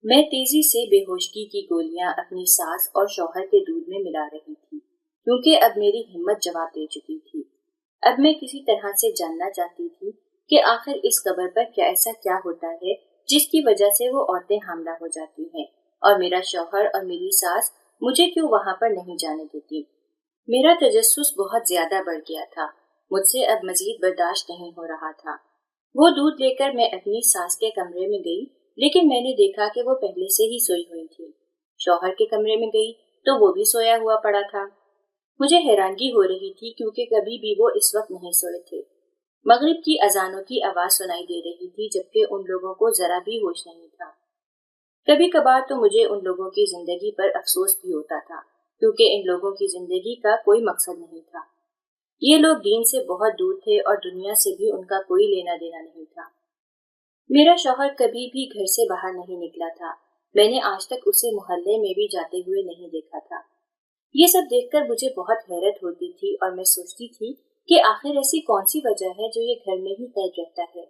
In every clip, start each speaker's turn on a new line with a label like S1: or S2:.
S1: میں تیزی سے بے ہوشگی کی گولیاں اپنی ساس اور شوہر کے دودھ میں ملا رہی تھی، کیونکہ اب میری ہمت جواب دے چکی تھی۔ اب میں کسی طرح سے جاننا چاہتی تھی کہ آخر اس قبر پر ایسا کیا ہوتا ہے جس کی وجہ سے وہ عورتیں حاملہ ہو جاتی ہیں، اور میرا شوہر اور میری ساس مجھے کیوں وہاں پر نہیں جانے دیتی۔ میرا تجسس بہت زیادہ بڑھ گیا تھا، مجھ سے اب مزید برداشت نہیں ہو رہا تھا۔ وہ دودھ لے کر میں اپنی ساس کے کمرے میں گئی، لیکن میں نے دیکھا کہ وہ پہلے سے ہی سوئی ہوئی تھی۔ شوہر کے کمرے میں گئی تو وہ بھی سویا ہوا پڑا تھا۔ مجھے حیرانگی ہو رہی تھی کیونکہ کبھی بھی وہ اس وقت نہیں سوئے تھے۔ مغرب کی اذانوں کی آواز سنائی دے رہی تھی، جبکہ ان لوگوں کو ذرا بھی ہوش نہیں تھا۔ کبھی کبھار تو مجھے ان لوگوں کی زندگی پر افسوس بھی ہوتا تھا، کیونکہ ان لوگوں کی زندگی کا کوئی مقصد نہیں تھا۔ یہ لوگ دین سے بہت دور تھے اور دنیا سے بھی ان کا کوئی لینا دینا نہیں تھا۔ میرا شوہر کبھی بھی گھر سے باہر نہیں نکلا تھا۔ میں نے آج تک اسے محلے میں بھی جاتے ہوئے نہیں دیکھا تھا۔ یہ سب دیکھ کر مجھے بہت حیرت ہوتی تھی اور میں سوچتی تھی کہ آخر ایسی کون سی وجہ ہے جو یہ گھر میں ہی قید رہتا ہے۔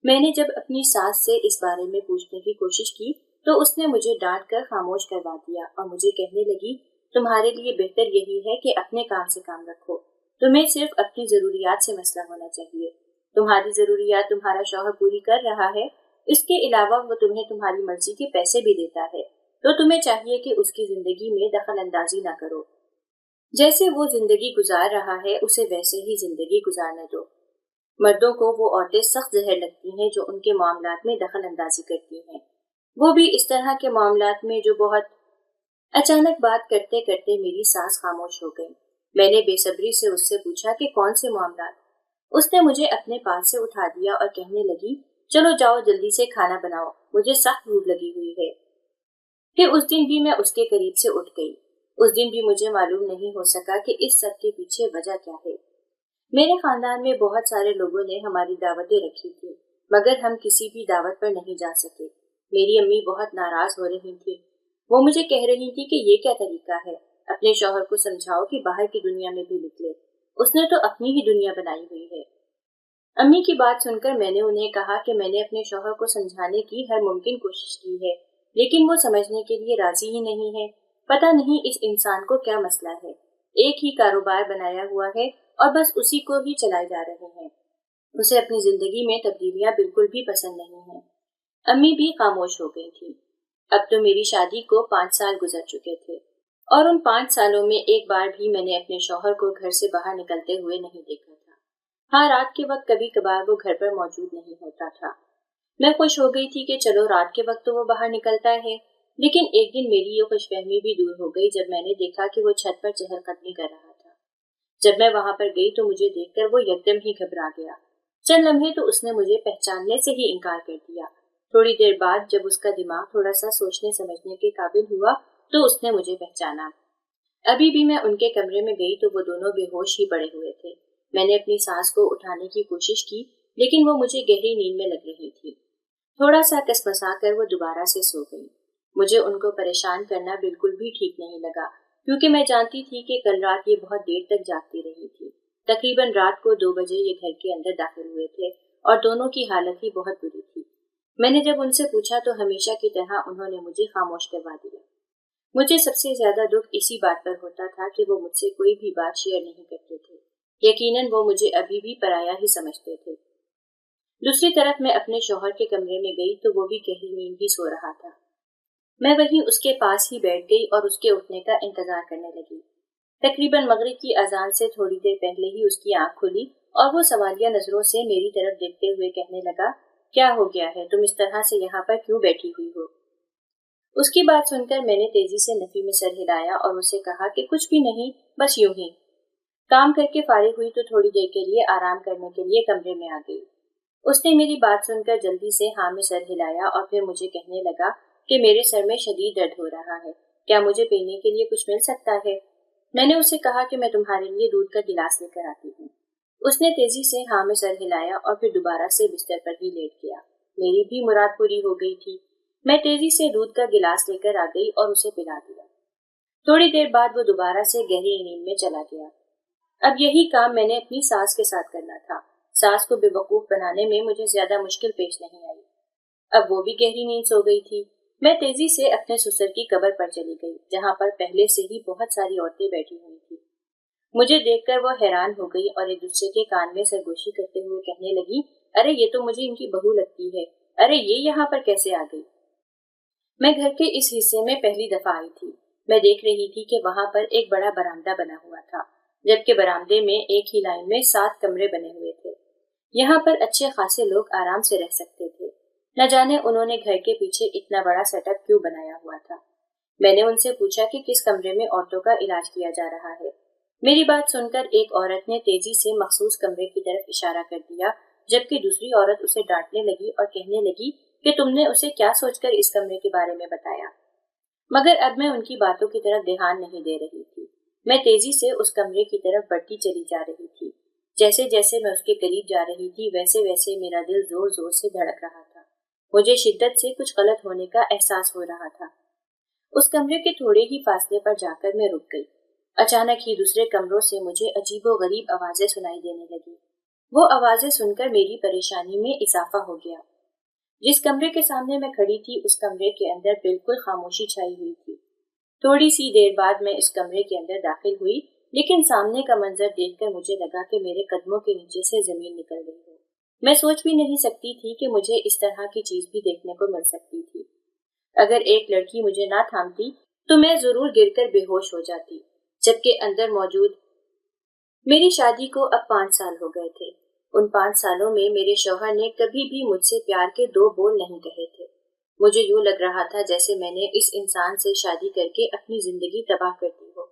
S1: میں نے جب اپنی ساس سے اس بارے میں پوچھنے کی کوشش کی تو اس نے مجھے ڈانٹ کر خاموش کروا دیا اور مجھے کہنے لگی، تمہارے لیے بہتر یہی ہے کہ اپنے کام سے کام رکھو۔ تمہیں صرف اپنی ضروریات سے مسئلہ ہونا چاہیے۔ تمہاری ضروریات تمہارا شوہر پوری کر رہا ہے، اس کے علاوہ وہ تمہیں تمہاری مرضی کے پیسے بھی دیتا ہے، تو تمہیں چاہیے کہ اس کی زندگی میں دخل اندازی نہ کرو۔ جیسے وہ زندگی گزار رہا ہے اسے ویسے ہی زندگی گزارنے دو۔ مردوں کو وہ عورتیں سخت زہر لگتی ہیں جو ان کے معاملات میں دخل اندازی کرتی ہیں، وہ بھی اس طرح کے معاملات میں جو بہت… اچانک بات کرتے کرتے میری ساس خاموش ہو گئی۔ میں نے بے صبری سے اس سے پوچھا کہ کون سے معاملات؟ اس نے مجھے اپنے پاس سے اٹھا دیا اور کہنے لگی، چلو جاؤ جلدی سے کھانا بناؤ، مجھے سخت بھوک لگی ہوئی ہے۔ پھر اس دن بھی میں اس کے قریب سے اٹھ گئی۔ اس دن بھی مجھے معلوم نہیں ہو سکا کہ اس سب کے پیچھے وجہ کیا ہے۔ میرے خاندان میں بہت سارے لوگوں نے ہماری دعوتیں رکھی تھی، مگر ہم کسی بھی دعوت پر نہیں جا سکے۔ میری امی بہت ناراض ہو رہی تھی۔ وہ مجھے کہہ رہی تھی کہ یہ کیا طریقہ ہے، اپنے شوہر کو سمجھاؤ کہ باہر کی دنیا میں بھی نکلے، اس نے تو اپنی ہی دنیا بنائی ہوئی ہے۔ امی کی بات سن کر میں نے انہیں کہا کہ میں نے اپنے شوہر کو سمجھانے کی ہر ممکن کوشش کی ہے، لیکن وہ سمجھنے کے لیے راضی ہی نہیں ہے۔ پتہ نہیں اس انسان کو کیا مسئلہ ہے، ایک ہی کاروبار بنایا ہوا ہے اور بس اسی کو ہی چلائے جا رہے ہیں۔ اسے اپنی زندگی میں تبدیلیاں بالکل بھی پسند نہیں ہیں۔ امی بھی خاموش ہو گئی تھی۔ اب تو میری شادی کو 5 سال گزر چکے تھے، اور ان 5 سالوں میں ایک بار بھی میں نے اپنے شوہر کو گھر سے باہر نکلتے ہوئے نہیں دیکھا تھا۔ ہاں، رات کے وقت کبھی کبھار وہ گھر پر موجود نہیں ہوتا تھا۔ میں خوش ہو گئی تھی کہ چلو رات کے وقت تو وہ باہر نکلتا ہے، لیکن ایک دن میری یہ خوش فہمی بھی دور ہو گئی جب میں نے دیکھا کہ وہ چھت پر چہل قدمی کر رہا تھا۔ جب میں وہاں پر گئی تو مجھے دیکھ کر وہ یکدم ہی گھبرا گیا۔ چند لمحے تو اس نے مجھے پہچاننے سے ہی انکار کر دیا۔ تھوڑی دیر بعد جب اس کا دماغ تھوڑا سا سوچنے سمجھنے کے قابل ہوا تو اس نے مجھے پہچانا۔ ابھی بھی میں ان کے کمرے میں گئی تو وہ دونوں بے ہوش ہی پڑے ہوئے تھے۔ میں نے اپنی ساس کو اٹھانے کی کوشش کی، لیکن وہ مجھے گہری نیند میں لگ رہی تھی۔ تھوڑا سا کسمسا کر وہ دوبارہ سے سو گئی۔ مجھے ان کو پریشان کرنا بالکل بھی ٹھیک نہیں لگا، کیونکہ میں جانتی تھی کہ کل رات یہ بہت دیر تک جاگتی رہی تھی۔ تقریباً رات کو 2 بجے یہ گھر کے اندر داخل ہوئے تھے اور دونوں کی حالت ہی بہت بری تھی۔ میں نے جب ان سے پوچھا تو ہمیشہ کی طرح انہوں نے مجھے خاموش کروا دیا۔ مجھے سب سے زیادہ دکھ اسی بات پر ہوتا تھا کہ وہ مجھ سے کوئی بھی بات شیئر نہیں کرتے تھے۔ یقیناً وہ مجھے ابھی بھی پرایا ہی سمجھتے تھے۔ دوسری طرف میں اپنے شوہر کے کمرے میں گئی تو وہ بھی گہری نیند ہی سو رہا تھا۔ میں وہیں اس کے پاس ہی بیٹھ گئی اور اس کے اٹھنے کا انتظار کرنے لگی۔ تقریباً مغرب کی اذان سے تھوڑی دیر پہلے ہی اس کی آنکھ کھلی اور وہ سوالیہ نظروں سے میری طرف دیکھتے ہوئے کہنے لگا، کیا ہو گیا ہے، تم اس طرح سے یہاں پر کیوں بیٹھی ہوئی ہو؟ اس کی بات سن کر میں نے تیزی سے نفی میں سر ہلایا اور اسے کہا کہ کچھ بھی نہیں، بس یوں ہی۔ کام کر کے فارغ ہوئی تو تھوڑی دیر کے لیے آرام کرنے کے لیے کمرے میں آ گئی۔ اس نے میری بات سن کر جلدی سے ہاں میں سر ہلایا اور پھر مجھے کہنے لگا کہ میرے سر میں شدید درد ہو رہا ہے، کیا مجھے پینے کے لیے کچھ مل سکتا ہے؟ میں نے اسے کہا کہ میں تمہارے لیے دودھ کا گلاس لے کر آتی ہوں۔ اس نے تیزی سے ہاں میں سر ہلایا اور پھر دوبارہ سے بستر پر ہی لیٹ گیا۔ میری بھی مراد پوری ہو گئی تھی۔ میں تیزی سے دودھ کا گلاس لے کر آ گئی اور اسے پلا دیا۔ تھوڑی دیر بعد وہ دوبارہ سے گہری نیند میں چلا گیا۔ اب یہی کام میں نے اپنی ساس کے ساتھ کرنا تھا۔ ساس کو بے وقوف بنانے میں مجھے زیادہ مشکل پیش نہیں آئی۔ اب وہ بھی گہری نیند سو گئی تھی۔ मैं तेजी से अपने ससुर की कब्र पर चली गई, जहाँ पर पहले से ही बहुत सारी औरतें बैठी हुई थी। मुझे देखकर वो हैरान हो गई और एक दूसरे के कान में सरगोशी करते हुए कहने लगी, अरे ये तो मुझे इनकी बहू लगती है, अरे ये यहाँ पर कैसे आ गई। मैं घर के इस हिस्से में पहली दफा आई थी। मैं देख रही थी कि वहाँ पर एक बड़ा बरामदा बना हुआ था, जबकि बरामदे में एक ही लाइन में 7 कमरे बने हुए थे। यहाँ पर अच्छे खासे लोग आराम से रह सकते थे। न जाने उन्होंने घर के पीछे इतना बड़ा सेटअप क्यों बनाया हुआ था। मैंने उनसे पूछा कि किस कमरे में औरतों का इलाज किया जा रहा है। मेरी बात सुनकर एक औरत ने तेजी से मखसूस कमरे की तरफ इशारा कर दिया, जबकि दूसरी औरत उसे डांटने लगी और कहने लगी कि तुमने उसे क्या सोचकर इस कमरे के बारे में बताया। मगर अब मैं उनकी बातों की तरफ ध्यान नहीं दे रही थी। मैं तेजी से उस कमरे की तरफ बढ़ती चली जा रही थी। जैसे जैसे मैं उसके करीब जा रही थी, वैसे वैसे मेरा दिल जोर जोर से धड़क रहा था। मुझे शिद्दत से कुछ गलत होने का एहसास हो रहा था। उस कमरे के थोड़े ही फासले पर जाकर मैं रुक गई। अचानक ही दूसरे कमरों से मुझे अजीबोगरीब आवाजें सुनाई देने लगी। वो आवाजें सुनकर मेरी परेशानी में इजाफा हो गया। जिस कमरे के सामने मैं खड़ी थी, उस कमरे के अंदर बिल्कुल खामोशी छाई हुई थी। थोड़ी सी देर बाद मैं इस कमरे के अंदर दाखिल हुई, लेकिन सामने का मंजर देखकर मुझे लगा कि मेरे कदमों के नीचे से जमीन निकल गई हो। मैं सोच भी नहीं सकती थी कि मुझे इस तरह की चीज भी देखने को मिल सकती थी। अगर एक लड़की मुझे ना थामती तो मैं जरूर गिरकर बेहोश हो जाती। जबकि अंदर मौजूद मेरी शादी को अब 5 साल हो गए थे। उन 5 सालों में मेरे शौहर ने कभी भी मुझसे प्यार के 2 बोल नहीं कहे थे। मुझे यूं लग रहा था जैसे मैंने इस इंसान से शादी करके अपनी जिंदगी तबाह कर दी हो।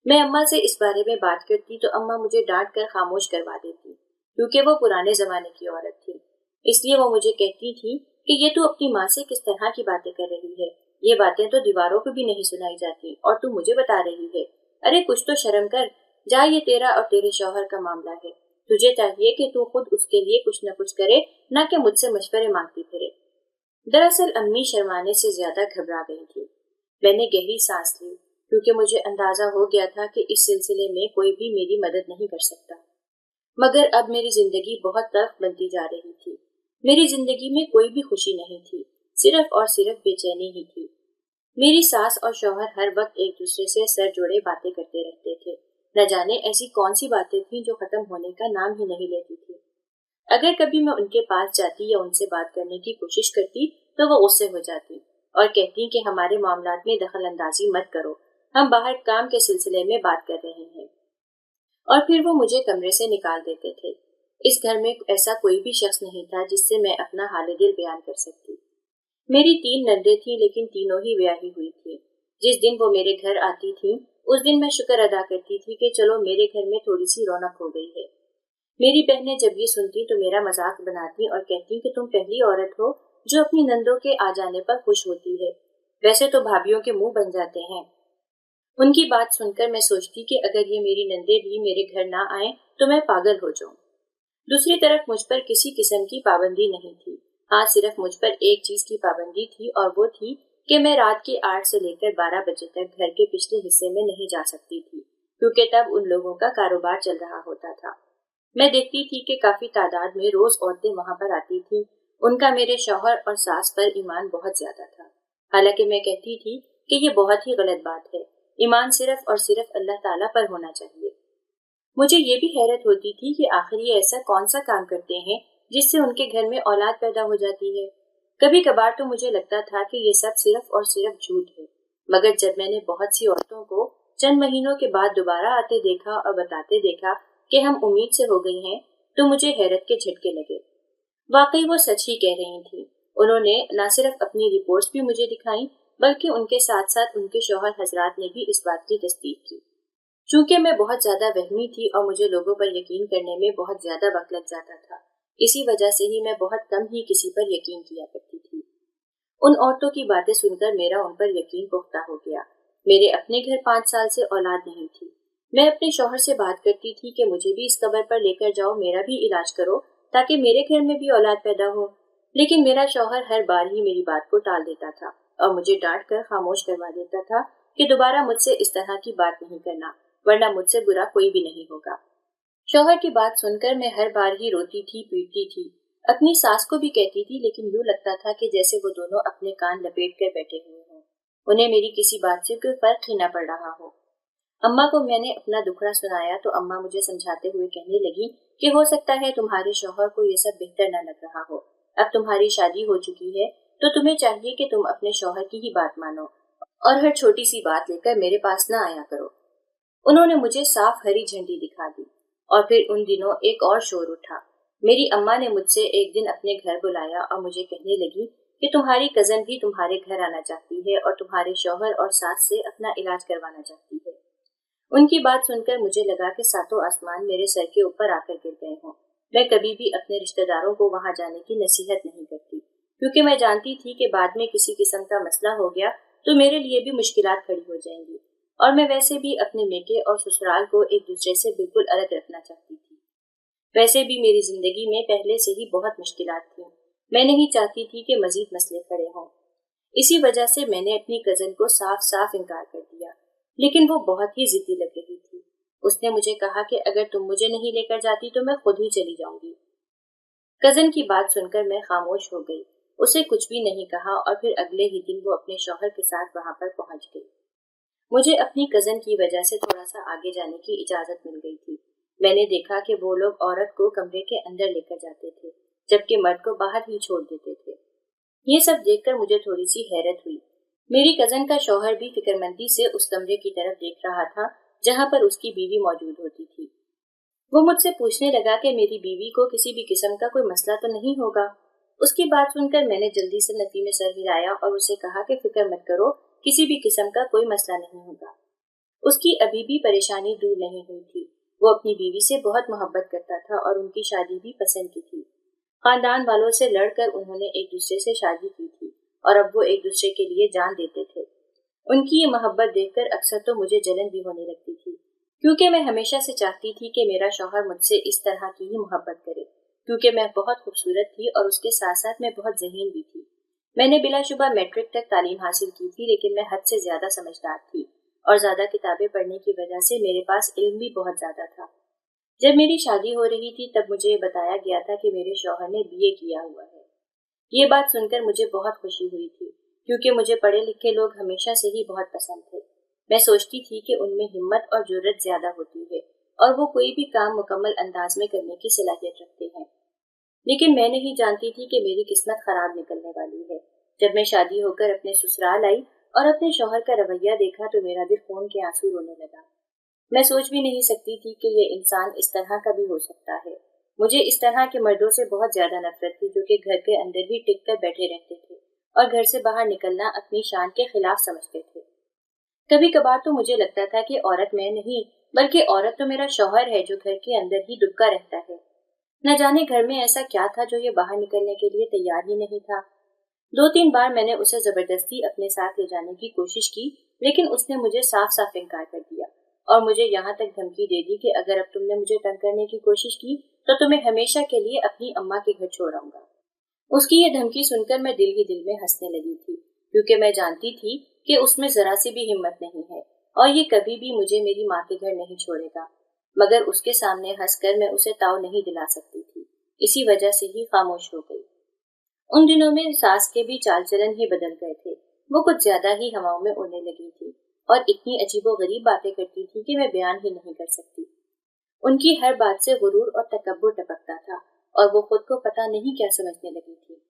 S1: मैं अम्मा से इस बारे में बात करती तो अम्मा मुझे डांट कर खामोश करवा देती, क्योंकि वो पुराने जमाने की औरत थी। इसलिए वो मुझे कहती थी कि ये तू अपनी माँ से किस तरह की बातें कर रही है, ये बातें तो दीवारों को भी नहीं सुनाई जाती और तू मुझे बता रही है। अरे कुछ तो शर्म कर, जा, ये तेरा और तेरे शौहर का मामला है। तुझे चाहिए कि तू खुद उसके लिए कुछ न कुछ करे, न कि मुझसे मशवरे मांगती फिरे। दरअसल अम्मी शर्माने से ज्यादा घबरा गई थी। मैंने गहरी सांस ली, क्योंकि मुझे अंदाजा हो गया था कि इस सिलसिले में कोई भी मेरी मदद नहीं कर सकता। मगर अब मेरी जिंदगी बहुत तल्ख बनती जा रही थी। मेरी जिंदगी में कोई भी खुशी नहीं थी, सिर्फ और सिर्फ बेचैनी ही थी। मेरी सास और शौहर हर वक्त एक दूसरे से सर जोड़े बातें करते रहते थे। न जाने ऐसी कौन सी बातें थीं जो खत्म होने का नाम ही नहीं लेती थी। अगर कभी मैं उनके पास जाती या उनसे बात करने की कोशिश करती तो वो गुस्से हो जाती और कहती कि हमारे मामलात में दखल अंदाजी मत करो, हम बाहर काम के सिलसिले में बात कर रहे हैं। और फिर वो मुझे कमरे से निकाल देते थे। इस घर में ऐसा कोई भी शख्स नहीं था जिससे मैं अपना हाल दिल बयान कर सकती। मेरी 3 नंदें थीं, लेकिन तीनों ही ब्याही हुई थी। जिस दिन वो मेरे घर आती थीं, उस दिन मैं शुक्र अदा करती थी कि चलो मेरे घर में थोड़ी सी रौनक हो गई है। मेरी बहनें जब ये सुनती तो मेरा मजाक बनाती और कहती कि तुम पहली औरत हो जो अपनी नंदों के आ जाने पर खुश होती है, वैसे तो भाभीयों के मुंह बन जाते हैं। उनकी बात सुनकर मैं सोचती कि अगर ये मेरी नंदे भी मेरे घर ना आए तो मैं पागल हो जाऊं। दूसरी तरफ मुझ पर किसी किस्म की पाबंदी नहीं थी। हाँ, सिर्फ मुझ पर एक चीज की पाबंदी थी और वो थी कि मैं रात के 8 से लेकर 12 बजे तक घर के पिछले हिस्से में नहीं जा सकती थी, क्योंकि तब उन लोगों का कारोबार चल रहा होता था। मैं देखती थी कि काफी तादाद में रोज औरतें वहां पर आती थी। उनका मेरे शौहर और सास पर ईमान बहुत ज्यादा था। हालांकि मैं कहती थी कि ये बहुत ही गलत बात है। ईमान सिर्फ और सिर्फ अल्लाह ताला पर होना चाहिए। मुझे ये भी हैरत होती थी कि आखिर ये ऐसा कौन सा काम करते हैं जिससे उनके घर में औलाद पैदा हो जाती है। कभी कभार तो मुझे लगता था कि ये सब सिर्फ और सिर्फ झूठ है। मगर जब मैंने बहुत सी औरतों को चंद महीनों के बाद दोबारा आते देखा और बताते देखा कि हम उम्मीद से हो गई हैं, तो मुझे हैरत के झटके लगे। वाकई वो सच ही कह रही थी। उन्होंने न सिर्फ अपनी रिपोर्ट्स भी मुझे दिखाई, बल्कि उनके साथ साथ उनके शौहर हजरात ने भी इस बात की तस्दीक की। चूंकि मैं बहुत ज्यादा वहमी थी और मुझे लोगों पर यकीन करने में बहुत ज्यादा वक्त लग जाता था, इसी वजह से ही मैं बहुत कम ही किसी पर यकीन किया करती थी। उन औरतों की बातें सुनकर मेरा उन पर यकीन पुख्ता हो गया। मेरे अपने घर 5 साल से औलाद नहीं थी। मैं अपने शौहर से बात करती थी कि मुझे भी इस कब्र पर लेकर जाओ, मेरा भी इलाज करो ताकि मेरे घर में भी औलाद पैदा हो। लेकिन मेरा शौहर हर बार ही मेरी बात को टाल देता था और मुझे डांट कर खामोश करवा देता था कि दोबारा मुझसे इस तरह की बात नहीं करना, वरना मुझसे बुरा कोई भी नहीं होगा। शौहर की बात सुनकर मैं हर बार ही रोती थी, पीटती थी अपनी सास को भी कहती थी, लेकिन यूं लगता था कि जैसे वो दोनों अपने कान लपेट कर बैठे हुए हों। उन्हें मेरी किसी बात से कोई फर्क ही न पड़ रहा हो। अम्मा को मैंने अपना दुखड़ा सुनाया तो अम्मा मुझे समझाते हुए कहने लगी कि हो सकता है तुम्हारे शौहर को ये सब बेहतर न लग रहा हो। अब तुम्हारी शादी हो चुकी है तो तुम्हें चाहिए कि तुम अपने शौहर की ही बात मानो और हर छोटी सी बात लेकर मेरे पास न आया करो। उन्होंने मुझे साफ हरी झंडी दिखा दी। और फिर उन दिनों एक और शोर उठा। मेरी अम्मा ने मुझसे एक दिन अपने घर बुलाया और मुझे कहने लगी कि तुम्हारी कजन भी तुम्हारे घर आना चाहती है और तुम्हारे शौहर और सास से अपना इलाज करवाना चाहती है। उनकी बात सुनकर मुझे लगा कि सातों आसमान मेरे सर के ऊपर आकर गिर गए हों। मैं कभी भी अपने रिश्तेदारों को वहां जाने की नसीहत नहीं करती, क्योंकि मैं जानती थी कि बाद में किसी किस्म का मसला हो गया तो मेरे लिए भी मुश्किलात खड़ी हो जाएंगी। और मैं वैसे भी अपने मेके और ससुराल को एक दूसरे से बिल्कुल अलग रखना चाहती थी। वैसे भी मेरी जिंदगी में पहले से ही बहुत मुश्किलात थी। मैं नहीं चाहती थी कि मजीद मसले खड़े हों। इसी वजह से मैंने अपनी कजन को साफ साफ इनकार कर दिया, लेकिन वो बहुत ही जिद्दी लग रही थी। उसने मुझे कहा कि अगर तुम मुझे नहीं लेकर जाती तो मैं खुद ही चली जाऊंगी। कजन की बात सुनकर मैं खामोश हो गई। उसे कुछ भी नहीं कहा और फिर अगले ही दिन वो अपने शौहर के साथ वहां पर पहुंच गई। मुझे अपनी कजन की वजह से थोड़ा सा आगे जाने की इजाजत मिल गई थी। मैंने देखा कि वो लोग औरत को कमरे के अंदर लेकर जाते थे, जबकि मर्द को बाहर ही छोड़ देते थे। ये सब देखकर मुझे थोड़ी सी हैरत हुई। मेरी कजन का शौहर भी फिक्रमंदी से उस कमरे की तरफ देख रहा था जहां पर उसकी बीवी मौजूद होती थी। वो मुझसे पूछने लगा कि मेरी बीवी को किसी भी किस्म का कोई मसला तो नहीं होगा। उसकी बात सुनकर मैंने जल्दी से नफी में सर हिलाया और उसे कहा कि फिक्र मत करो, किसी भी किस्म का कोई मसला नहीं होगा। उसकी अभी भी परेशानी दूर नहीं हुई थी। वो अपनी बीवी से बहुत मोहब्बत करता था और उनकी शादी भी पसंद की थी। खानदान वालों से लड़कर उन्होंने एक दूसरे से शादी की थी और अब वो एक दूसरे के लिए जान देते थे। उनकी ये मोहब्बत देखकर अक्सर तो मुझे जलन भी होने लगती थी, क्योंकि मैं हमेशा से चाहती थी कि मेरा शौहर मुझसे इस तरह की ही मोहब्बत करे, क्योंकि मैं बहुत खूबसूरत थी और उसके साथ साथ मैं बहुत ज़हीन भी थी। मैंने बिलाशुबा मैट्रिक तक तालीम हासिल की थी, लेकिन मैं हद से ज्यादा समझदार थी और ज्यादा किताबें पढ़ने की वजह से मेरे पास इल्म भी बहुत ज्यादा था। जब मेरी शादी हो रही थी तब मुझे बताया गया था कि मेरे शौहर ने बीए किया हुआ है। ये बात सुनकर मुझे बहुत खुशी हुई थी, क्योंकि मुझे पढ़े लिखे लोग हमेशा से ही बहुत पसंद थे। मैं सोचती थी कि उनमें हिम्मत और जुर्रत ज्यादा होती है और वो कोई भी काम मुकम्मल अंदाज में करने की सलाहियत रखते हैं। लेकिन मैं नहीं जानती थी कि मेरी किस्मत खराब निकलने वाली है। जब मैं शादी होकर अपने ससुराल आई और अपने शौहर का रवैया देखा तो मेरा दिल खून के आंसू रोने लगा। मैं सोच भी नहीं सकती थी कि ये इंसान इस तरह का भी हो सकता है। मुझे इस तरह के मर्दों से बहुत ज्यादा नफरत थी, जो कि घर के अंदर ही टिक कर बैठे रहते थे और घर से बाहर निकलना अपनी शान के खिलाफ समझते थे। कभी कभार तो मुझे लगता था कि औरत मैं नहीं, बल्कि औरत तो मेरा शौहर है, जो घर के अंदर ही दुबका रहता है। न जाने घर में ऐसा क्या था जो ये बाहर निकलने के लिए तैयार ही नहीं था। 2-3 बार मैंने उसे जबरदस्ती अपने साथ ले जाने की कोशिश की, लेकिन उसने मुझे साफ साफ इनकार कर दिया और मुझे यहाँ तक धमकी दे दी कि अगर अब तुमने मुझे तंग करने की कोशिश की तो तुम्हें हमेशा के लिए अपनी अम्मा के घर छोड़ आऊंगा। उसकी ये धमकी सुनकर मैं दिल ही दिल में हंसने लगी थी, क्योंकि मैं जानती थी कि उसमें जरा सी भी हिम्मत नहीं है और ये कभी भी मुझे मेरी माँ के घर नहीं छोड़ेगा। मगर उसके सामने हंसकर मैं उसे ताव नहीं दिला सकती थी, इसी वजह से ही खामोश हो गई। उन दिनों में सास के भी चाल चलन ही बदल गए थे। वो कुछ ज्यादा ही हवाओं में उड़ने लगी थी और इतनी अजीबोगरीब बातें करती थी कि मैं बयान ही नहीं कर सकती। उनकी हर बात से गुरूर और तकब्बुर टपकता था और वो खुद को पता नहीं क्या समझने लगी थी।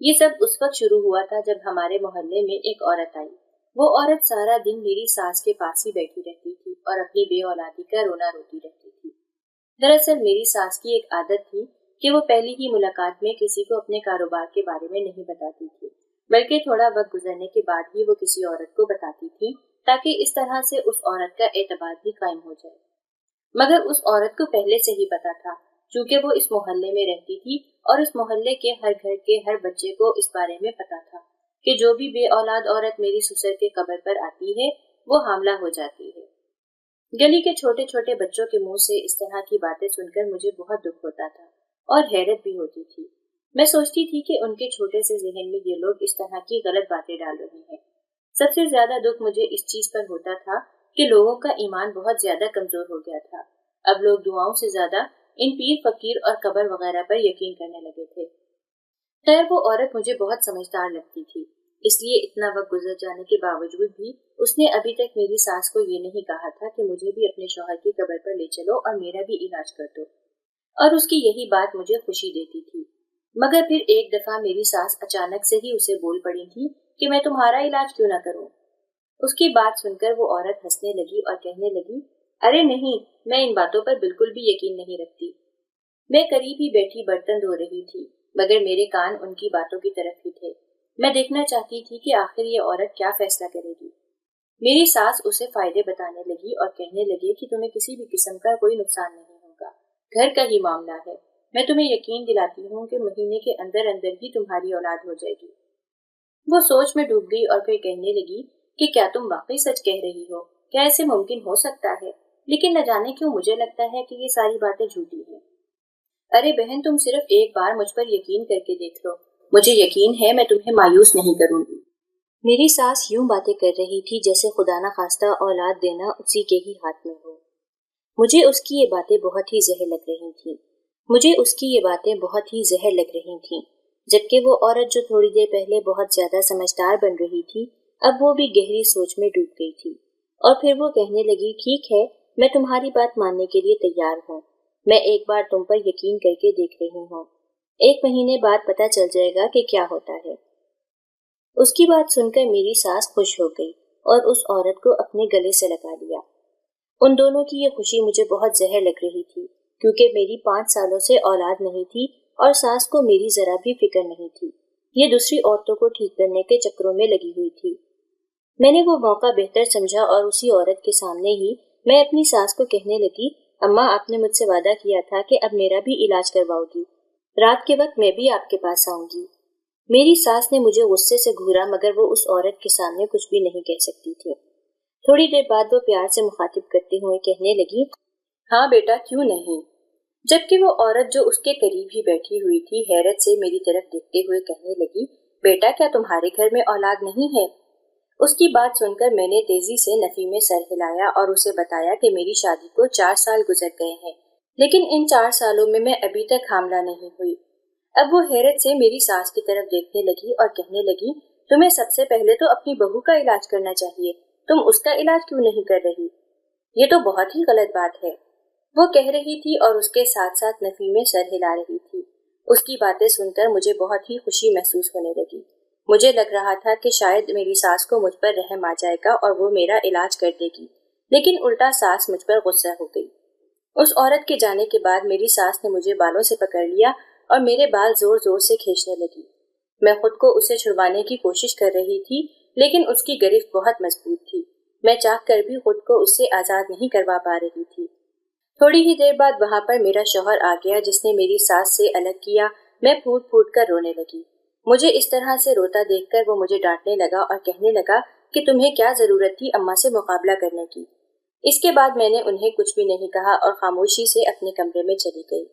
S1: ये सब उस वक्त शुरू हुआ था जब हमारे मोहल्ले में एक औरत आई। वो औरत सारा दिन मेरी सास के पास ही बैठी रहती थी और अपनी बेऔलादी का रोना रोती रहती थी। दरअसल मेरी सास की एक आदत थी कि वो पहली ही मुलाकात में किसी को अपने कारोबार के बारे में नहीं बताती थी, बल्कि थोड़ा वक्त गुजरने के बाद ही वो किसी औरत को बताती थी, ताकि इस तरह से उस औरत का एतबार भी कायम हो जाए। मगर उस औरत को पहले से ही पता था, क्योंकि वो इस मोहल्ले में रहती थी और इस मोहल्ले के हर घर के हर बच्चे को इस बारे में पता था कि जो भी बेऔलाद औरत मेरी ससुर के कब्र पर आती है वो हामला हो जाती है। गली के छोटे छोटे बच्चों के मुंह से इस तरह की बातें सुनकर मुझे बहुत दुख होता था और हैरत भी होती थी। मैं सोचती थी कि उनके छोटे से जहन में ये लोग इस तरह की गलत बातें डाल रहे हैं। सबसे ज्यादा दुख मुझे इस चीज पर होता था कि लोगों का ईमान बहुत ज्यादा कमजोर हो गया था। अब लोग दुआओं से ज्यादा इन पीर फकीर और कब्र वगैरह पर यकीन करने लगे थे। खैर वो औरत मुझे बहुत समझदार लगती थी, इसलिए इतना वक्त गुजर जाने के बावजूद भी उसने अभी तक मेरी सास को ये नहीं कहा था कि मुझे भी अपने शौहर की कब्र पर ले चलो और मेरा भी इलाज कर दो, और उसकी यही बात मुझे खुशी देती थी। मगर फिर एक दफा मेरी सास अचानक से ही उसे बोल पड़ी थी कि मैं तुम्हारा इलाज क्यों ना करूं। उसकी बात सुनकर वो औरत हंसने लगी और कहने लगी, अरे नहीं, मैं इन बातों पर बिल्कुल भी यकीन नहीं रखती। मैं करीब ही बैठी बर्तन धो रही थी, मगर मेरे कान उनकी बातों की तरफ ही थे। मैं देखना चाहती थी कि आखिर ये औरत क्या फैसला करेगी। मेरी सास उसे फायदे बताने लगी और कहने लगी कि तुम्हें किसी भी किस्म का कोई नुकसान नहीं होगा, घर का ही मामला है। मैं तुम्हें यकीन दिलाती हूँ कि महीने के अंदर अंदर ही तुम्हारी औलाद हो जाएगी। वो सोच में डूब गई और फिर कहने लगी कि क्या तुम वाकई सच कह रही हो? क्या ऐसे मुमकिन हो सकता है? लेकिन न जाने क्यों मुझे लगता है कि ये सारी बातें झूठी हैं। अरे बहन, तुम सिर्फ एक बार मुझ पर यकीन करके देख लो, मुझे यकीन है मैं तुम्हें मायूस नहीं करूंगी। मेरी सास यूं बातें कर रही थी जैसे खुदा न खास्ता औलाद देना उसी के ही हाथ में हो। मुझे उसकी ये बातें बहुत ही जहर लग रही थी। जबकि वो औरत जो थोड़ी देर पहले बहुत ज्यादा समझदार बन रही थी, अब वो भी गहरी सोच में डूब गई थी। और फिर वो कहने लगी, ठीक है, मैं तुम्हारी बात मानने के लिए तैयार हूँ। मैं एक बार तुम पर यकीन करके देख रही हूँ। 1 महीने बाद पता चल जाएगा कि क्या होता है। उसकी बात सुनकर मेरी सास खुश हो गई और उस औरत को अपने गले से लगा लिया। उन दोनों की ये खुशी मुझे बहुत जहर लग रही थी, क्योंकि मेरी 5 सालों से औलाद नहीं थी और सास को मेरी जरा भी फिक्र नहीं थी। ये दूसरी औरतों को ठीक करने के चक्करों में लगी हुई थी। मैंने वो मौका बेहतर समझा और उसी औरत के सामने ही मैं अपनी सास को कहने लगी, अम्मा, आपने मुझसे वादा किया था कि अब मेरा भी इलाज करवाओगी। रात के वक्त मैं भी आपके पास आऊंगी। मेरी सास ने मुझे गुस्से से घूरा, मगर वो उस औरत के सामने कुछ भी नहीं कह सकती थी। थोड़ी देर बाद वो प्यार से मुखातिब करते हुए कहने लगी, हाँ बेटा, क्यों नहीं। जबकि वो औरत जो उसके करीब ही बैठी हुई थी हैरत से मेरी तरफ देखते हुए कहने लगी, बेटा, क्या तुम्हारे घर में औलाद नहीं है? उसकी बात सुनकर मैंने तेजी से नफी में सर हिलाया और उसे बताया कि मेरी शादी को 4 साल गुजर गए हैं, लेकिन इन 4 सालों में मैं अभी तक हामला नहीं हुई। अब वो हैरत से मेरी सास की तरफ देखने लगी और कहने लगी, तुम्हें सबसे पहले तो अपनी बहू का इलाज करना चाहिए, तुम उसका इलाज क्यों नहीं कर रही? ये तो बहुत ही गलत बात है। वो कह रही थी और उसके साथ साथ नफी में सर हिला रही थी। उसकी बातें सुनकर मुझे बहुत ही खुशी महसूस होने लगी। मुझे लग रहा था कि शायद मेरी सास को मुझ पर रहम आ जाएगा और वो मेरा इलाज कर देगी, लेकिन उल्टा सास मुझ पर गुस्सा हो गई। उस औरत के जाने के बाद मेरी सास ने मुझे बालों से पकड़ लिया और मेरे बाल जोर जोर से खींचने लगी। मैं खुद को उसे छुड़वाने की कोशिश कर रही थी, लेकिन उसकी गिरफ्त बहुत मजबूत थी। मैं चाह कर भी खुद को उससे आजाद नहीं करवा पा रही थी। थोड़ी ही देर बाद वहां पर मेरा शौहर आ गया, जिसने मेरी सास से अलग किया। मैं फूट फूट कर रोने लगी। मुझे इस तरह से रोता देखकर वो मुझे डांटने लगा और कहने लगा कि तुम्हें क्या जरूरत थी अम्मा से मुकाबला करने की। इसके बाद मैंने उन्हें कुछ भी नहीं कहा और खामोशी से अपने कमरे में चली गई।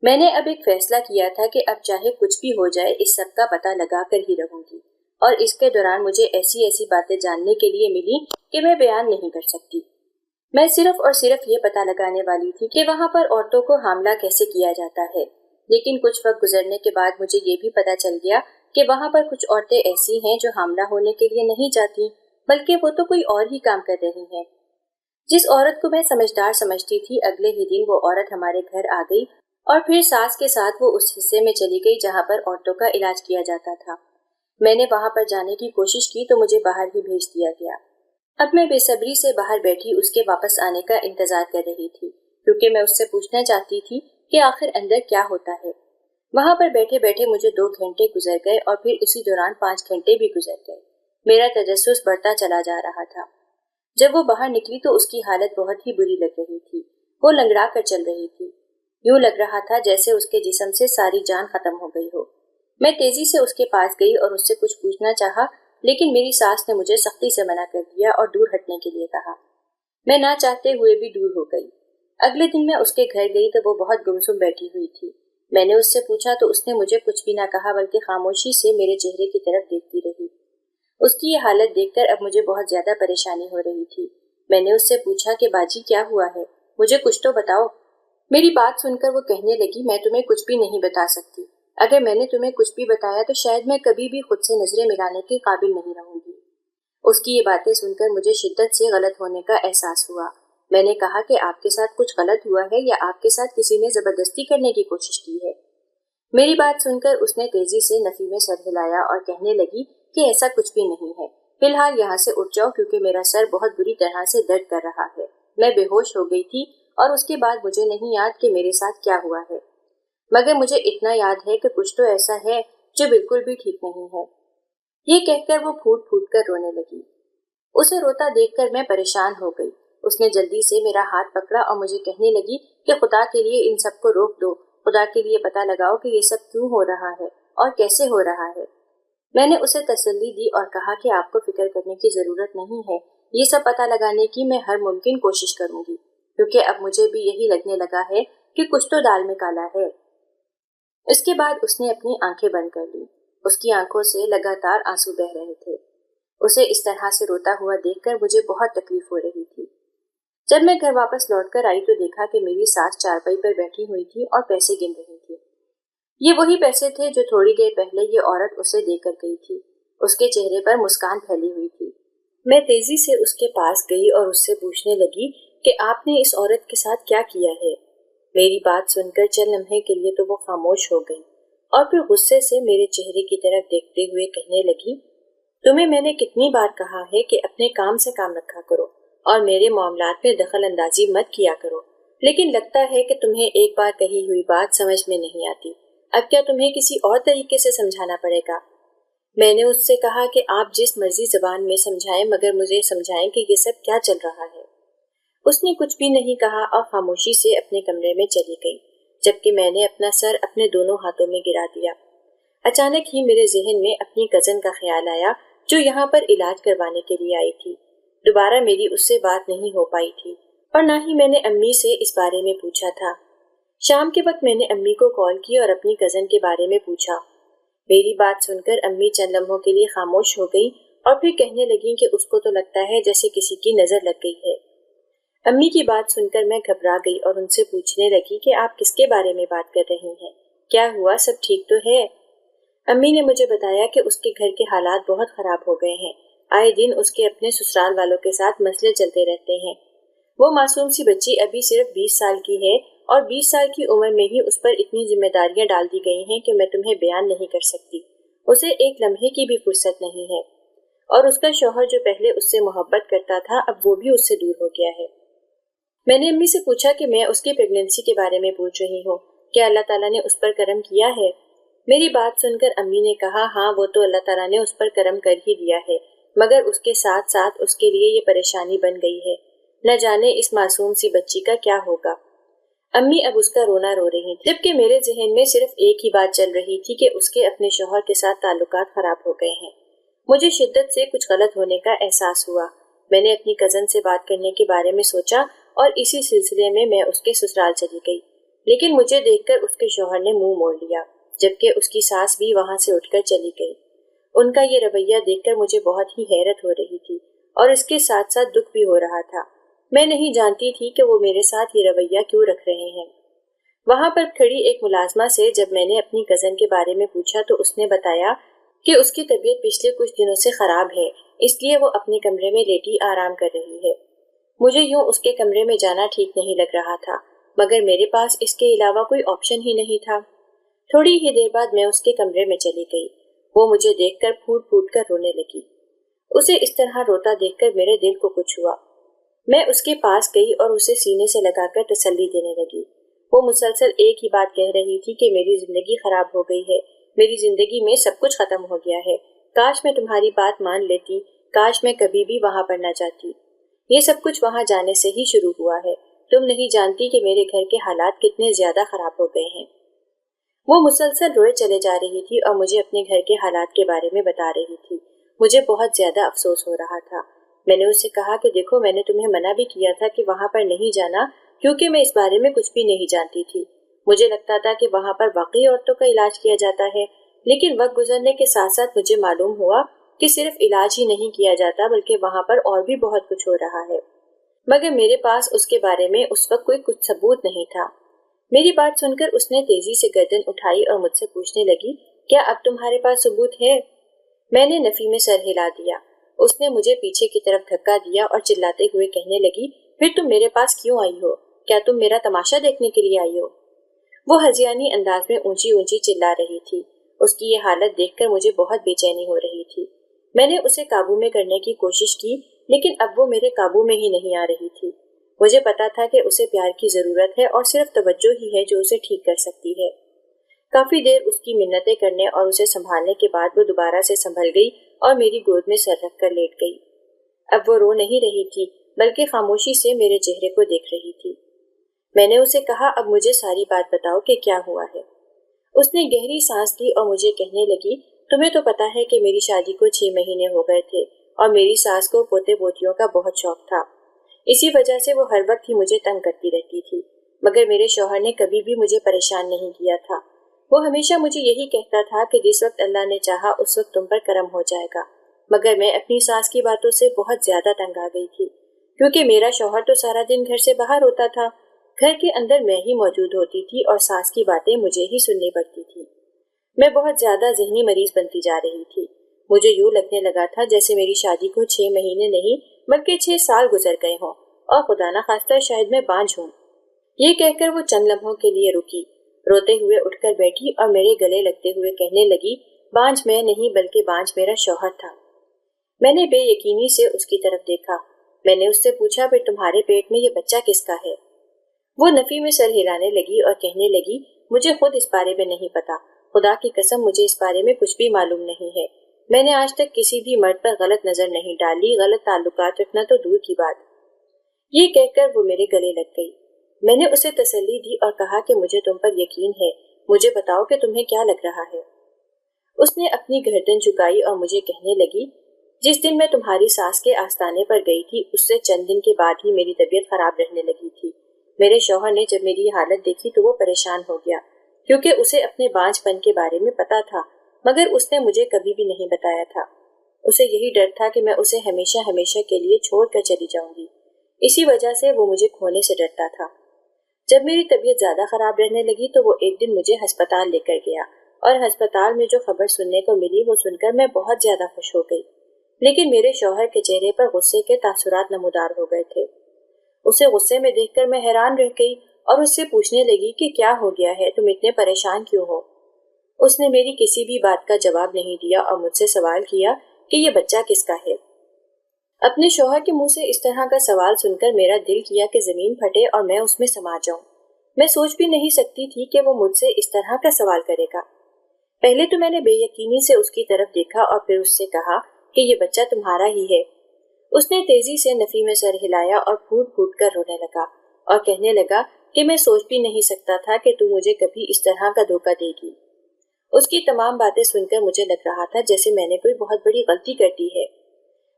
S1: मैंने अब एक फैसला किया था कि अब चाहे कुछ भी हो जाए, इस सब का पता लगा कर ही रहूंगी। और इसके दौरान मुझे ऐसी ऐसी बातें जानने के लिए मिली कि मैं बयान नहीं कर सकती। मैं सिर्फ और सिर्फ ये पता लगाने वाली थी कि वहाँ पर औरतों को हामला कैसे किया जाता है। लेकिन कुछ वक्त गुजरने के बाद मुझे ये भी पता चल गया कि वहाँ पर कुछ औरतें ऐसी हैं जो हामला होने के लिए नहीं जाती, बल्कि वो तो कोई और ही काम कर रही हैं। जिस औरत को मैं समझदार समझती थी, अगले ही दिन वो औरत हमारे घर आ गई और फिर सास के साथ वो उस हिस्से में चली गई जहाँ पर औरतों का इलाज किया जाता था। मैंने वहाँ पर जाने की कोशिश की तो मुझे बाहर ही भेज दिया गया। अब मैं बेसब्री से बाहर बैठी उसके वापस आने का इंतजार कर रही थी, क्योंकि मैं उससे पूछना चाहती थी कि आखिर अंदर क्या होता है। वहां पर बैठे बैठे मुझे 2 घंटे गुजर गए और फिर इसी दौरान 5 घंटे भी गुजर गए। मेरा तजस्सुस बढ़ता चला जा रहा था। जब वो बाहर निकली तो उसकी हालत बहुत ही बुरी लग रही थी। वो लंगड़ा कर चल रही थी। यूं लग रहा था जैसे उसके जिस्म से सारी जान खत्म हो गई हो। मैं तेजी से उसके पास गई और उससे कुछ पूछना चाहा, लेकिन मेरी सास ने मुझे सख्ती से मना कर दिया और दूर हटने के लिए कहा। मैं ना चाहते हुए भी दूर हो गई। अगले दिन मैं उसके घर गई तो वो बहुत गुमसुम बैठी हुई थी। मैंने उससे पूछा तो उसने मुझे कुछ भी ना कहा, बल्कि खामोशी से मेरे चेहरे की तरफ देखती रही। उसकी ये हालत देखकर अब मुझे बहुत ज्यादा परेशानी हो रही थी। मैंने उससे पूछा कि बाजी क्या हुआ है, मुझे कुछ तो बताओ। मेरी बात सुनकर वो कहने लगी, मैं तुम्हें कुछ भी नहीं बता सकती। अगर मैंने तुम्हें कुछ भी बताया तो शायद मैं कभी भी खुद से नजरें मिलाने के काबिल नहीं रहूंगी। उसकी ये बातें सुनकर मुझे शिद्दत से गलत होने का एहसास हुआ। मैंने कहा कि आपके साथ कुछ गलत हुआ है या आपके साथ किसी ने जबरदस्ती करने की कोशिश की है। मेरी बात सुनकर उसने तेजी से नफी में सर हिलाया और कहने लगी कि ऐसा कुछ भी नहीं है। फिलहाल यहाँ से उठ जाओ क्योंकि मेरा सर बहुत बुरी तरह से दर्द कर रहा है। मैं बेहोश हो गई थी और उसके बाद मुझे नहीं याद कि मेरे साथ क्या हुआ है, मगर मुझे इतना याद है कि कुछ तो ऐसा है जो बिल्कुल भी ठीक नहीं है। ये कहकर वो फूट फूट कर रोने लगी। उसे रोता देखकर मैं परेशान हो गई। उसने जल्दी से मेरा हाथ पकड़ा और मुझे कहने लगी कि खुदा के लिए इन सबको रोक दो, खुदा के लिए पता लगाओ कि ये सब क्यों हो रहा है और कैसे हो रहा है। मैंने उसे तसल्ली दी और कहा कि आपको फिक्र करने की जरूरत नहीं है, ये सब पता लगाने की मैं हर मुमकिन कोशिश करूंगी, क्योंकि अब मुझे भी यही लगने लगा है कि कुछ तो दाल में काला है। इसके बाद उसने अपनी आंखें बंद कर ली। उसकी आंखों से लगातार आंसू बह रहे थे। उसे इस तरह से रोता हुआ देखकर मुझे बहुत तकलीफ हो रही थी। जब मैं घर वापस लौटकर आई तो देखा कि मेरी सास चारपाई पर बैठी हुई थी और पैसे गिन रही थी। ये वही पैसे थे जो थोड़ी देर पहले ये औरत उसे देकर गई थी। उसके चेहरे पर मुस्कान फैली हुई थी। मैं तेजी से उसके पास गई और उससे पूछने लगी कि आपने इस औरत के साथ क्या किया है। मेरी बात सुनकर चंद लम्हे के लिए तो वो खामोश हो गई और फिर गुस्से से मेरे चेहरे की तरफ देखते हुए कहने लगी, तुम्हें मैंने कितनी बार कहा है कि अपने काम से काम रखा करो और मेरे मामलात में दखल अंदाजी मत किया करो, लेकिन लगता है कि तुम्हें एक बार कही हुई बात समझ में नहीं आती। अब क्या तुम्हें किसी और तरीके से समझाना पड़ेगा? मैंने उससे कहा कि आप जिस मर्जी जबान में समझाएं, मगर मुझे समझाएं कि ये सब क्या चल रहा है। उसने कुछ भी नहीं कहा और खामोशी से अपने कमरे में चली गई, जबकि मैंने अपना सर अपने दोनों हाथों में गिरा दिया। अचानक ही मेरे जहन में अपनी कजन का ख्याल आया जो यहाँ पर इलाज करवाने के लिए आई थी। दोबारा मेरी उससे बात नहीं हो पाई थी और ना ही मैंने अम्मी से इस बारे में पूछा था। शाम के वक्त मैंने अम्मी को कॉल की और अपनी कजन के बारे में पूछा। मेरी बात सुनकर अम्मी चंद लम्हों के लिए खामोश हो गई और फिर कहने लगी कि उसको तो लगता है जैसे किसी की नजर लग गई है। अम्मी की बात सुनकर मैं घबरा गई और उनसे पूछने लगी कि आप किसके बारे में बात कर रही हैं, क्या हुआ, सब ठीक तो है? अम्मी ने मुझे बताया कि उसके घर के हालात बहुत खराब हो गए हैं। आए दिन उसके अपने ससुराल वालों के साथ मसले चलते रहते हैं। वो मासूम सी बच्ची अभी सिर्फ 20 साल की है और 20 साल की उम्र में ही उस पर इतनी जिम्मेदारियां डाल दी गई हैं कि मैं तुम्हें बयान नहीं कर सकती। उसे एक लम्हे की भी फुर्सत नहीं है और उसका शौहर जो पहले उससे मोहब्बत करता था अब वो भी उससे दूर हो गया है। मैंने अम्मी से पूछा कि मैं उसकी प्रेगनेंसी के बारे में पूछ रही हूँ, क्या अल्लाह ताला ने उस पर करम किया है? मेरी बात सुनकर अम्मी ने कहा, हाँ वो तो अल्लाह ताला ने उस पर करम कर ही दिया है, मगर उसके साथ साथ उसके लिए ये परेशानी बन गई है। न जाने इस मासूम सी बच्ची का क्या होगा। अम्मी अब उसका रोना रो रही थी, जबकि मेरे जहन में सिर्फ एक ही बात चल रही थी कि उसके अपने शौहर के साथ ताल्लुकात खराब हो गए हैं। मुझे शिद्दत से कुछ गलत होने का एहसास हुआ। मैंने अपनी कजन से बात करने के बारे में सोचा और इसी सिलसिले में मैं उसके ससुराल चली गई, लेकिन मुझे देखकर उसके शौहर ने मुंह मोड़ लिया, जबकि उसकी सास भी वहां से उठकर चली गई। उनका ये रवैया देखकर मुझे बहुत ही हैरत हो रही थी और इसके साथ साथ दुख भी हो रहा था। मैं नहीं जानती थी कि वो मेरे साथ ये रवैया क्यों रख रहे हैं। वहां पर खड़ी एक मुलाजमा से जब मैंने अपनी कजन के बारे में पूछा तो उसने बताया कि उसकी तबीयत पिछले कुछ दिनों से खराब है, इसलिए वो अपने कमरे में लेटी आराम कर रही है। मुझे यूं उसके कमरे में जाना ठीक नहीं लग रहा था, मगर मेरे पास इसके अलावा कोई ऑप्शन ही नहीं था। थोड़ी ही देर बाद मैं उसके कमरे में चली गई। वो मुझे देखकर फूट फूट कर रोने लगी। उसे इस तरह रोता देखकर मेरे दिल को कुछ हुआ। मैं उसके पास गई और उसे सीने से लगाकर तसल्ली देने लगी। वो मुसलसल एक ही बात कह रही थी कि मेरी जिंदगी खराब हो गई है, मेरी जिंदगी में सब कुछ खत्म हो गया है, काश मैं तुम्हारी बात मान लेती, काश मैं कभी भी वहां पर न जाती। ये सब कुछ वहां जाने से ही शुरू हुआ है। तुम नहीं जानती कि मेरे घर के हालात कितने ज्यादा खराब हो गए हैं। वो मुसलसल रोए चले जा रही थी और मुझे अपने घर के हालात के बारे में बता रही थी। मुझे बहुत ज्यादा अफसोस हो रहा था। मैंने उससे कहा कि देखो, मैंने तुम्हें मना भी किया था कि वहां पर नहीं जाना, क्योंकि मैं इस बारे में कुछ भी नहीं जानती थी। मुझे लगता था कि वहां पर वाकई औरतों का इलाज किया जाता है, लेकिन वक्त गुजरने के साथ साथ मुझे मालूम हुआ कि सिर्फ इलाज ही नहीं किया जाता, बल्कि वहां पर और भी बहुत कुछ हो रहा है। मगर मेरे पास उसके बारे में उस वक्त कोई कुछ सबूत नहीं था। میری بات سن کر اس نے تیزی سے گردن اٹھائی اور مجھ سے پوچھنے لگی، کیا اب تمہارے پاس ثبوت ہے؟ میں نے نفی میں سر ہلا دیا۔ اس نے مجھے پیچھے کی طرف دھکا دیا اور چلاتے ہوئے کہنے لگی، پھر تم میرے پاس کیوں آئی ہو؟ کیا تم میرا تماشا دیکھنے کے لیے آئی ہو؟ وہ ہذیانی انداز میں اونچی اونچی چلا رہی تھی۔ اس کی یہ حالت دیکھ کر مجھے بہت بے چینی ہو رہی تھی۔ میں نے اسے قابو میں کرنے کی کوشش کی، لیکن اب وہ میرے قابو میں ہی نہیں آ رہی تھی۔ مجھے پتا تھا کہ اسے پیار کی ضرورت ہے اور صرف توجہ ہی ہے جو اسے ٹھیک کر سکتی ہے۔ کافی دیر اس کی منتیں کرنے اور اسے سنبھالنے کے بعد وہ دوبارہ سے سنبھل گئی اور میری گود میں سر رکھ کر لیٹ گئی۔ اب وہ رو نہیں رہی تھی، بلکہ خاموشی سے میرے چہرے کو دیکھ رہی تھی۔ میں نے اسے کہا، اب مجھے ساری بات بتاؤ کہ کیا ہوا ہے۔ اس نے گہری سانس لی اور مجھے کہنے لگی، تمہیں تو پتا ہے کہ میری شادی کو 6 مہینے ہو گئے تھے اور میری ساس کو پوتے پوتیوں کا بہت شوق تھا۔ اسی وجہ سے وہ ہر وقت ہی مجھے تنگ کرتی رہتی تھی، مگر میرے شوہر نے کبھی بھی مجھے پریشان نہیں کیا تھا۔ وہ ہمیشہ مجھے یہی کہتا تھا کہ جس وقت اللہ نے چاہا اس وقت تم پر کرم ہو جائے گا، مگر میں اپنی ساس کی باتوں سے بہت زیادہ تنگ آ گئی تھی، کیونکہ میرا شوہر تو سارا دن گھر سے باہر ہوتا تھا، گھر کے اندر میں ہی موجود ہوتی تھی اور ساس کی باتیں مجھے ہی سننی پڑتی تھی۔ میں بہت زیادہ ذہنی مریض بنتی جا رہی تھی۔ مجھے یوں لگنے لگا تھا جیسے میری شادی کو 6 مہینے نہیں بلکہ 6 سال گزر گئے ہوں اور خدا نخواستہ شاید میں بانجھ ہوں۔ یہ کہہ کر وہ چند لمحوں کے لیے رکی، روتے ہوئے اٹھ کر بیٹھی اور میرے گلے لگتے ہوئے کہنے لگی، بانجھ میں نہیں بلکہ بانجھ میرا شوہر تھا۔ میں نے بے یقینی سے اس کی طرف دیکھا۔ میں نے اس سے پوچھا، پھر تمہارے پیٹ میں یہ بچہ کس کا ہے؟ وہ نفی میں سر ہلانے لگی اور کہنے لگی، مجھے خود اس بارے میں نہیں پتا، خدا کی قسم مجھے اس بارے میں کچھ بھی معلوم نہیں ہے۔ میں نے آج تک کسی بھی مرد پر غلط نظر نہیں ڈالی، غلط تعلقات رکھنا تو دور کی بات۔ یہ کہہ کر وہ میرے گلے لگ گئی۔ میں نے اسے تسلی دی اور کہا کہ مجھے تم پر یقین ہے، مجھے بتاؤ کہ تمہیں کیا لگ رہا ہے۔ اس نے اپنی گردن جھکائی اور مجھے کہنے لگی، جس دن میں تمہاری ساس کے آستانے پر گئی تھی اس سے چند دن کے بعد ہی میری طبیعت خراب رہنے لگی تھی۔ میرے شوہر نے جب میری حالت دیکھی تو وہ پریشان ہو گیا، کیونکہ اسے اپنے بانجھ پن کے بارے میں پتا تھا، مگر اس نے مجھے کبھی بھی نہیں بتایا تھا۔ اسے یہی ڈر تھا کہ میں اسے ہمیشہ ہمیشہ کے لیے چھوڑ کر چلی جاؤں گی، اسی وجہ سے وہ مجھے کھونے سے ڈرتا تھا۔ جب میری طبیعت زیادہ خراب رہنے لگی تو وہ ایک دن مجھے ہسپتال لے کر گیا، اور ہسپتال میں جو خبر سننے کو ملی وہ سن کر میں بہت زیادہ خوش ہو گئی، لیکن میرے شوہر کے چہرے پر غصے کے تاثرات نمودار ہو گئے تھے۔ اسے غصے میں دیکھ کر میں حیران رہ گئی اور اس سے پوچھنے لگی کہ کیا ہو گیا ہے، تم اتنے پریشان کیوں ہو؟ اس نے میری کسی بھی بات کا جواب نہیں دیا اور مجھ سے سوال کیا کہ یہ بچہ کس کا ہے۔ اپنے شوہر کے منہ سے اس طرح کا سوال سن کر میرا دل کیا کہ زمین پھٹے اور میں اس میں سما جاؤں۔ میں سوچ بھی نہیں سکتی تھی کہ وہ مجھ سے اس طرح کا سوال کرے گا۔ پہلے تو میں نے بے یقینی سے اس کی طرف دیکھا اور پھر اس سے کہا کہ یہ بچہ تمہارا ہی ہے۔ اس نے تیزی سے نفی میں سر ہلایا اور پھوٹ پھوٹ کر رونے لگا اور کہنے لگا کہ میں سوچ بھی نہیں سکتا تھا کہ تو مجھے کبھی اس طرح کا دھوکہ دے گی۔ اس کی تمام باتیں سن کر مجھے لگ رہا تھا جیسے میں نے کوئی بہت بڑی غلطی کر دی ہے۔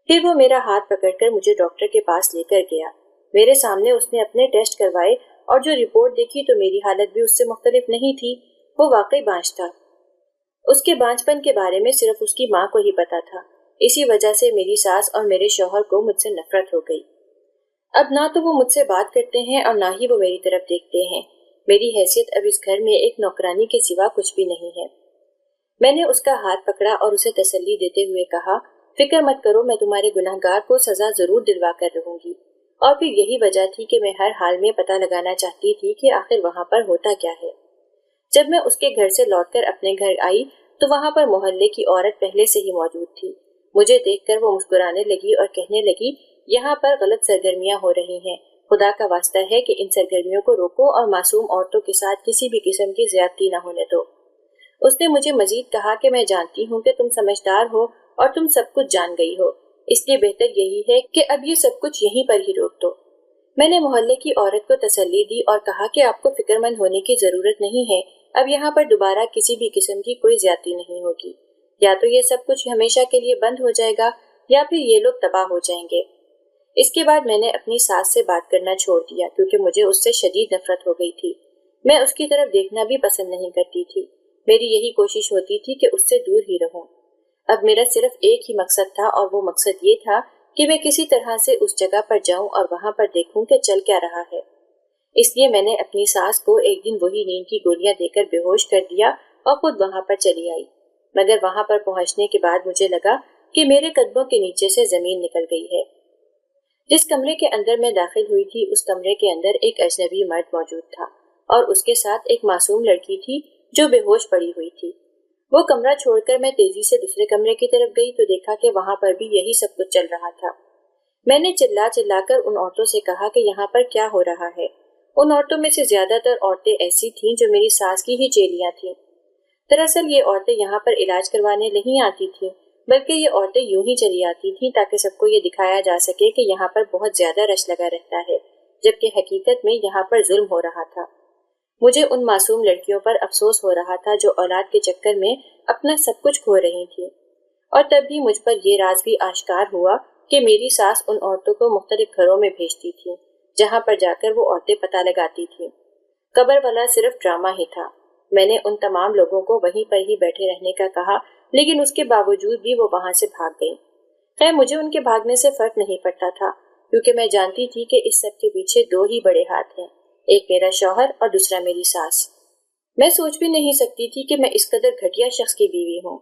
S1: پھر وہ میرا ہاتھ پکڑ کر مجھے ڈاکٹر کے پاس لے کر گیا۔ میرے سامنے اس نے اپنے ٹیسٹ کروائے اور جو رپورٹ دیکھی تو میری حالت بھی اس سے مختلف نہیں تھی، وہ واقعی بانجھ تھا۔ اس کے بانجھ پن کے بارے میں صرف اس کی ماں کو ہی پتا تھا، اسی وجہ سے میری ساس اور میرے شوہر کو مجھ سے نفرت ہو گئی۔ اب نہ تو وہ مجھ سے بات کرتے ہیں اور نہ ہی وہ میری طرف دیکھتے ہیں۔ میری حیثیت اب اس گھر میں ایک نوکرانی کے سوا کچھ بھی نہیں ہے۔ میں نے اس کا ہاتھ پکڑا اور اسے تسلی دیتے ہوئے کہا، فکر مت کرو، میں تمہارے گناہگار کو سزا ضرور دلوا کر رہوں گی۔ اور پھر یہی وجہ تھی کہ میں ہر حال میں پتہ لگانا چاہتی تھی کہ آخر وہاں پر ہوتا کیا ہے۔ جب میں اس کے گھر سے لوٹ کر اپنے گھر آئی تو وہاں پر محلے کی عورت پہلے سے ہی موجود تھی۔ مجھے دیکھ کر وہ مسکرانے لگی اور کہنے لگی، یہاں پر غلط سرگرمیاں ہو رہی ہیں، خدا کا واسطہ ہے کہ ان سرگرمیوں کو روکو اور معصوم عورتوں کے ساتھ کسی بھی قسم کی زیادتی نہ ہونے دو۔ اس نے مجھے مزید کہا کہ میں جانتی ہوں کہ تم سمجھدار ہو اور تم سب کچھ جان گئی ہو، اس لیے بہتر یہی ہے کہ اب یہ سب کچھ یہیں پر ہی روک دو۔ میں نے محلے کی عورت کو تسلی دی اور کہا کہ آپ کو فکر مند ہونے کی ضرورت نہیں ہے، اب یہاں پر دوبارہ کسی بھی قسم کی کوئی زیادتی نہیں ہوگی، یا تو یہ سب کچھ ہمیشہ کے لیے بند ہو جائے گا یا پھر یہ لوگ تباہ ہو جائیں گے۔ اس کے بعد میں نے اپنی ساس سے بات کرنا چھوڑ دیا کیونکہ مجھے اس سے شدید نفرت ہو گئی تھی۔ میں اس کی طرف دیکھنا بھی پسند نہیں کرتی تھی، میری یہی کوشش ہوتی تھی کہ اس سے دور ہی رہوں۔ اب میرا صرف ایک ہی مقصد تھا اور وہ مقصد یہ تھا کہ میں کسی طرح سے اس جگہ پر جاؤں اور وہاں پر دیکھوں کہ چل کیا رہا ہے۔ اس لیے میں نے اپنی ساس کو ایک دن وہی نیند کی گولیاں دے کر بے ہوش کر دیا اور خود وہاں پر چلی آئی، مگر وہاں پر پہنچنے کے بعد مجھے لگا کہ میرے قدموں کے نیچے سے زمین نکل گئی ہے۔ جس کمرے کے اندر میں داخل ہوئی تھی اس کمرے کے اندر ایک اجنبی مرد موجود تھا اور اس کے ساتھ ایک معصوم لڑکی تھی جو بے ہوش پڑی ہوئی تھی۔ وہ کمرہ چھوڑ کر میں تیزی سے دوسرے کمرے کی طرف گئی تو دیکھا کہ وہاں پر بھی یہی سب کچھ چل رہا تھا۔ میں نے چلا چلا کر ان عورتوں سے کہا کہ یہاں پر کیا ہو رہا ہے۔ ان عورتوں میں سے زیادہ تر عورتیں ایسی تھیں جو میری ساس کی ہی چیلیاں تھیں۔ دراصل یہ عورتیں یہاں پر علاج کروانے نہیں آتی تھیں، بلکہ یہ عورتیں یوں ہی چلی آتی تھیں تاکہ سب کو یہ دکھایا جا سکے کہ یہاں پر بہت زیادہ رش لگا رہتا ہے، جبکہ حقیقت میں یہاں پر ظلم ہو رہا تھا۔ مجھے ان معصوم لڑکیوں پر افسوس ہو رہا تھا جو اولاد کے چکر میں اپنا سب کچھ کھو رہی تھیں، اور تب بھی مجھ پر یہ راز بھی آشکار ہوا کہ میری ساس ان عورتوں کو مختلف گھروں میں بھیجتی تھی جہاں پر جا کر وہ عورتیں پتہ لگاتی تھیں۔ قبر والا صرف ڈرامہ ہی تھا۔ میں نے ان تمام لوگوں کو وہیں پر ہی بیٹھے رہنے کا کہا، لیکن اس کے باوجود بھی وہ وہاں سے بھاگ گئیں۔ خیر مجھے ان کے بھاگنے سے فرق نہیں پڑتا تھا، کیونکہ میں جانتی تھی کہ اس سب کے پیچھے دو ہی بڑے ہاتھ ہیں، ایک میرا شوہر اور دوسرا میری ساس۔ میں سوچ بھی نہیں سکتی تھی کہ میں اس قدر گھٹیا شخص کی بیوی ہوں۔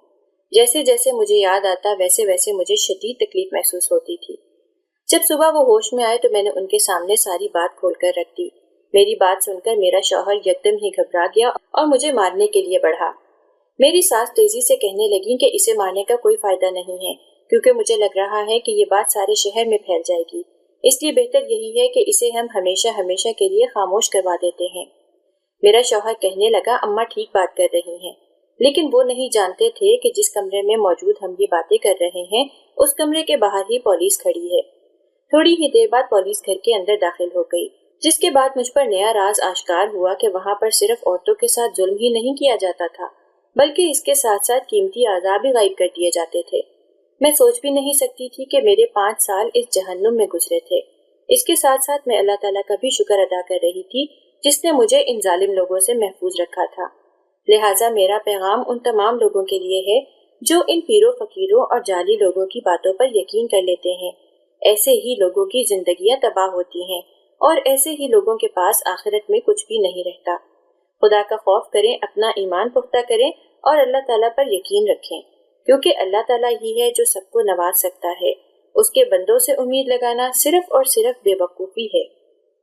S1: جیسے جیسے مجھے یاد آتا ویسے ویسے مجھے شدید تکلیف محسوس ہوتی تھی۔ جب صبح وہ ہوش میں آئے تو میں نے ان کے سامنے ساری بات کھول کر رکھ دی۔ میری بات سن کر میرا شوہر یکدم ہی گھبرا گیا اور مجھے مارنے کے لیے بڑھا۔ میری ساس تیزی سے کہنے لگی کہ اسے مارنے کا کوئی فائدہ نہیں ہے، کیونکہ مجھے لگ رہا ہے کہ یہ بات سارے شہر میں پھیل جائے گی، اس لیے بہتر یہی ہے کہ اسے ہم ہمیشہ ہمیشہ کے لیے خاموش کروا دیتے ہیں۔ میرا شوہر کہنے لگا، اماں ٹھیک بات کر رہی ہیں، لیکن وہ نہیں جانتے تھے کہ جس کمرے میں موجود ہم یہ باتیں کر رہے ہیں اس کمرے کے باہر ہی پولیس کھڑی ہے۔ تھوڑی ہی دیر بعد پولیس گھر کے اندر داخل ہو گئی، جس کے بعد مجھ پر نیا راز آشکار ہوا کہ وہاں پر صرف عورتوں کے ساتھ ظلم ہی نہیں کیا جاتا تھا، بلکہ اس کے ساتھ ساتھ قیمتی اعضاء بھی غائب کر دیے جاتے تھے۔ میں سوچ بھی نہیں سکتی تھی کہ میرے 5 سال اس جہنم میں گزرے تھے۔ اس کے ساتھ ساتھ میں اللہ تعالیٰ کا بھی شکر ادا کر رہی تھی جس نے مجھے ان ظالم لوگوں سے محفوظ رکھا تھا۔ لہٰذا میرا پیغام ان تمام لوگوں کے لیے ہے جو ان پیروں فقیروں اور جعلی لوگوں کی باتوں پر یقین کر لیتے ہیں۔ ایسے ہی لوگوں کی زندگیاں تباہ ہوتی ہیں اور ایسے ہی لوگوں کے پاس آخرت میں کچھ بھی نہیں رہتا۔ خدا کا خوف کریں، اپنا ایمان پختہ کریں اور اللہ تعالیٰ پر یقین رکھیں، کیونکہ اللہ تعالیٰ ہی ہے جو سب کو نواز سکتا ہے۔ اس کے بندوں سے امید لگانا صرف اور صرف بے وقوفی ہے۔